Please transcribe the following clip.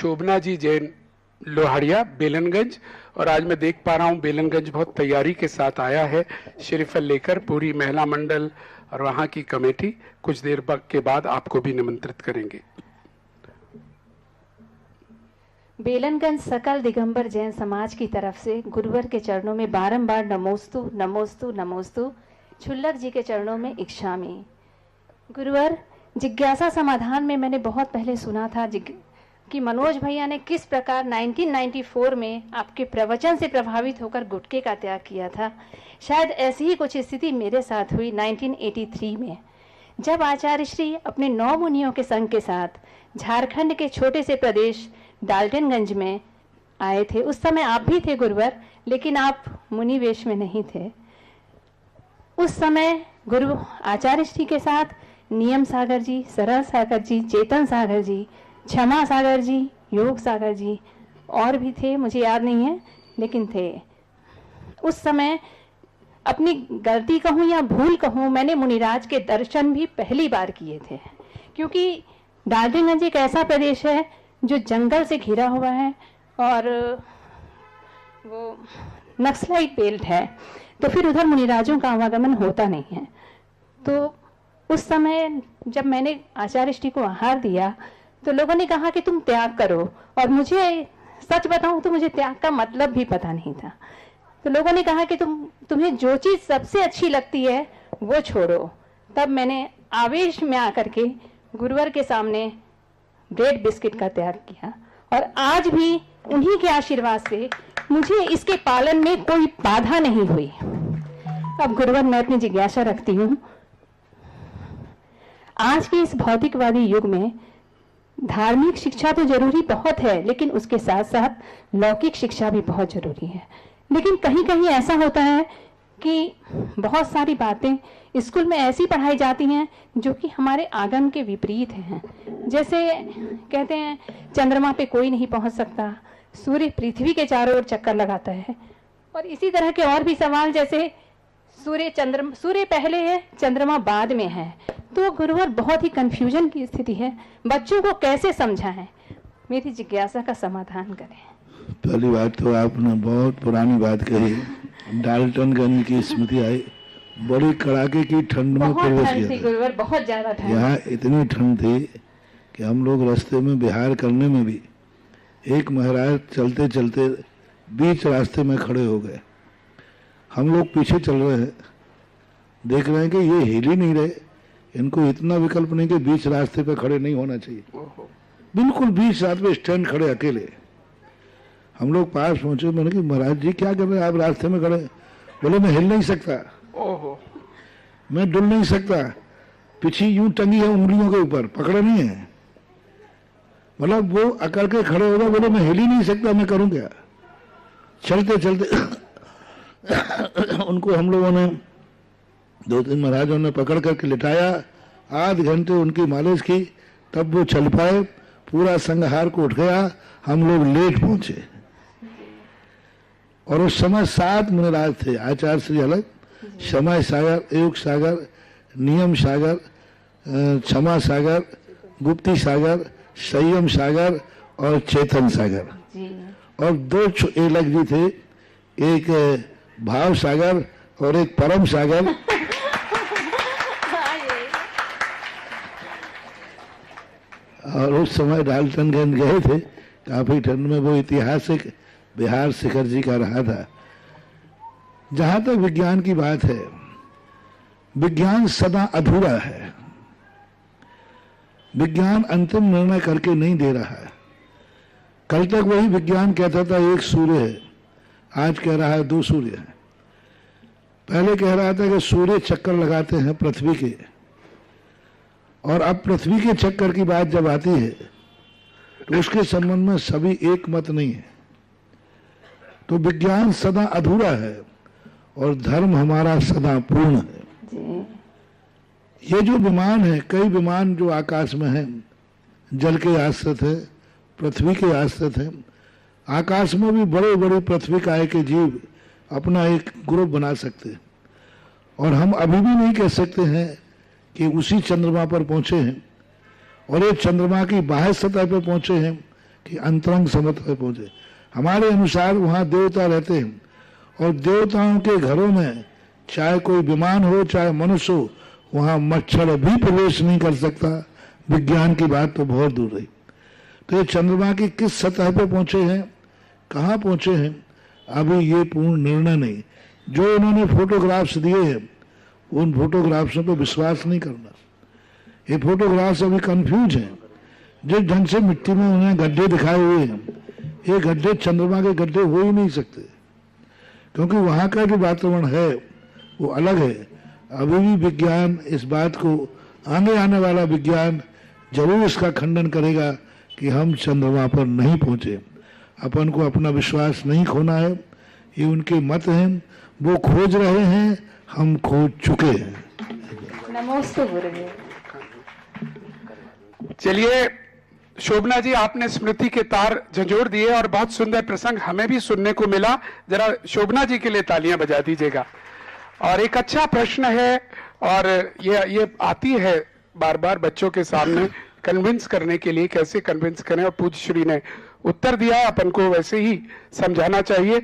शोभना जी जैन लोहाड़िया बेलनगंज। और आज मैं देख पा रहा हूँ बेलनगंज बहुत तैयारी के साथ आया है श्रीफल लेकर, पूरी महिला मंडल और वहाँ की कमेटी कुछ देर के बाद आपको भी निमंत्रित करेंगे। बेलनगंज सकल दिगंबर जैन समाज की तरफ से गुरुवर के चरणों में बारंबार नमोस्तु नमोस्तु नमोस्तु, छुल्लक जी के चरणों में इक्षामी। गुरुवर, जिज्ञासा समाधान में मैंने बहुत पहले सुना था कि मनोज भैया ने किस प्रकार 1994 में आपके प्रवचन से प्रभावित होकर गुटखे का त्याग किया था। शायद ऐसी ही कुछ स्थिति मेरे साथ हुई 1983 में, जब आचार्य श्री अपने 9 मुनियों के संघ के साथ झारखंड के छोटे से प्रदेश डाल्टनगंज में आए थे। उस समय आप भी थे गुरुवर, लेकिन आप मुनि वेश में नहीं थे। उस समय गुरु आचार्य श्री के साथ नियम सागर जी, सरल सागर जी, चेतन सागर जी, क्षमा सागर जी, योग सागर जी और भी थे, मुझे याद नहीं है, लेकिन थे। उस समय अपनी गलती कहूँ या भूल कहूँ, मैंने मुनिराज के दर्शन भी पहली बार किए थे, क्योंकि डाल्टनगंज एक ऐसा प्रदेश है जो जंगल से घिरा हुआ है और वो नक्सलाइट बेल्ट है, तो फिर उधर मुनिराजों का आवागमन होता नहीं है। तो उस समय जब मैंने आचार्य श्री को आहार दिया तो लोगों ने कहा कि तुम त्याग करो, और मुझे सच बताऊं तो मुझे त्याग का मतलब भी पता नहीं था। तो लोगों ने कहा कि तुम्हें जो चीज़ सबसे अच्छी लगती है वो छोड़ो। तब मैंने आवेश में आकर के गुरुवर के सामने ब्रेड बिस्किट का त्याग किया, और आज भी उन्हीं के आशीर्वाद से मुझे इसके पालन में कोई बाधा नहीं हुई। अब गुरुवर, मैं अपनी जिज्ञासा रखती हूँ, आज के इस भौतिकवादी युग में धार्मिक शिक्षा तो जरूरी बहुत है, लेकिन उसके साथ साथ लौकिक शिक्षा भी बहुत जरूरी है। लेकिन कहीं कहीं ऐसा होता है कि बहुत सारी बातें स्कूल में ऐसी पढ़ाई जाती हैं जो कि हमारे आगम के विपरीत हैं। जैसे कहते हैं चंद्रमा पे कोई नहीं पहुंच सकता, सूर्य पृथ्वी के चारों ओर चक्कर लगाता है, और इसी तरह के और भी सवाल, जैसे सूर्य पहले है, चंद्रमा बाद में है। तो गुरुवर, बहुत ही कंफ्यूजन की स्थिति है, बच्चों को कैसे समझाएं? मेरी जिज्ञासा का समाधान करें। पहली बात तो आपने बहुत पुरानी बात कही, डाल्टनगंज की स्मृति आई। बड़ी कड़ाके की ठंड में प्रवेश किया गुरुवर, बहुत ज्यादा ठंड। यहाँ इतनी ठंड थी कि हम लोग रास्ते में विहार करने में भी एक महाराज चलते चलते बीच रास्ते में खड़े हो गए। हम लोग पीछे चल रहे हैं, देख रहे हैं कि ये हिल ही नहीं रहे, इनको इतना विकल्प नहीं कि बीच रास्ते पे खड़े नहीं होना चाहिए। बिल्कुल बीच रास्ते पे स्टैंड खड़े अकेले। हम लोग पास पहुंचे, मैंने कहा महाराज जी क्या कर रहे हैं आप रास्ते में खड़े? बोले मैं हिल नहीं सकता, मैं डुल नहीं सकता, पीछे यूं टंगी है उंगलियों के ऊपर, पकड़े नहीं है। मतलब वो अकड़ के खड़े हो गए, बोले मैं हिल ही नहीं सकता, मैं करूं क्या? चलते चलते उनको हम लोगों ने 2-3 महाराजों ने पकड़ करके लिटाया, आध घंटे उनकी मालिश की, तब वो चल पाए। पूरा संघहार को उठ गया, हम लोग लेट पहुंचे। और उस समय 7 मुनिराज थे, आचार्य श्री अलग, समय सागर, योग सागर, नियम सागर, क्षमा सागर, गुप्ती सागर, संयम सागर और चेतन सागर। और 2 अलग जी थे, एक भाव सागर और एक परम सागर। और उस समय डाल्टनगंज गए थे, काफी ठंड में। वो ऐतिहासिक बिहार शिखर जी का रहा था। जहां तक विज्ञान की बात है, विज्ञान सदा अधूरा है। विज्ञान अंतिम निर्णय करके नहीं दे रहा है। कल तक वही विज्ञान कहता था एक सूर्य है, आज कह रहा है 2 सूर्य हैं। पहले कह रहा था कि सूर्य चक्कर लगाते हैं पृथ्वी के, और अब पृथ्वी के चक्कर की बात जब आती है तो उसके संबंध में सभी एक मत नहीं है। तो विज्ञान सदा अधूरा है और धर्म हमारा सदा पूर्ण है। ये जो विमान है, कई विमान जो आकाश में है, जल के आश्रित है, पृथ्वी के आश्रित है। आकाश में भी बड़े बड़े पृथ्वी काय के जीव अपना एक ग्रुप बना सकते हैं, और हम अभी भी नहीं कह सकते हैं कि उसी चंद्रमा पर पहुंचे हैं और एक चंद्रमा की बाह्य सतह पर पहुंचे हैं कि अंतरंग समुद्र पर पहुंचे। हमारे अनुसार वहाँ देवता रहते हैं और देवताओं के घरों में चाहे कोई विमान हो चाहे मनुष्य हो, वहाँ मच्छर भी प्रवेश नहीं कर सकता। विज्ञान की बात तो बहुत दूर रही। तो ये चंद्रमा की किस सतह पर पहुंचे हैं, कहाँ पहुंचे हैं, अभी ये पूर्ण निर्णय नहीं। जो उन्होंने फोटोग्राफ्स दिए हैं उन फोटोग्राफ्सों पर विश्वास नहीं करना। ये फोटोग्राफ्स अभी कंफ्यूज हैं। जिस ढंग से मिट्टी में उन्हें गड्ढे दिखाए हुए हैं, ये गड्ढे चंद्रमा के गड्ढे हो ही नहीं सकते, क्योंकि वहाँ का जो वातावरण है वो अलग है। अभी भी विज्ञान इस बात को, आगे आने वाला विज्ञान जरूर इसका खंडन करेगा कि हम चंद्रमा पर नहीं पहुंचे। अपन को अपना विश्वास नहीं खोना है, ये उनके मत हैं, वो खोज रहे हैं, हम खोज चुके हैं। नमोस्तु गुरुदेव। चलिए शोभना जी, आपने स्मृति के तार झंझोड़ दिए और बहुत सुंदर प्रसंग हमें भी सुनने को मिला। जरा शोभना जी के लिए तालियां बजा दीजिएगा। और एक अच्छा प्रश्न है और ये आती है बार बार बच्चों के सामने कन्विंस करने के लिए, कैसे कन्विंस करें, और पूज्य श्री ने उत्तर दिया, अपन को वैसे ही समझाना चाहिए।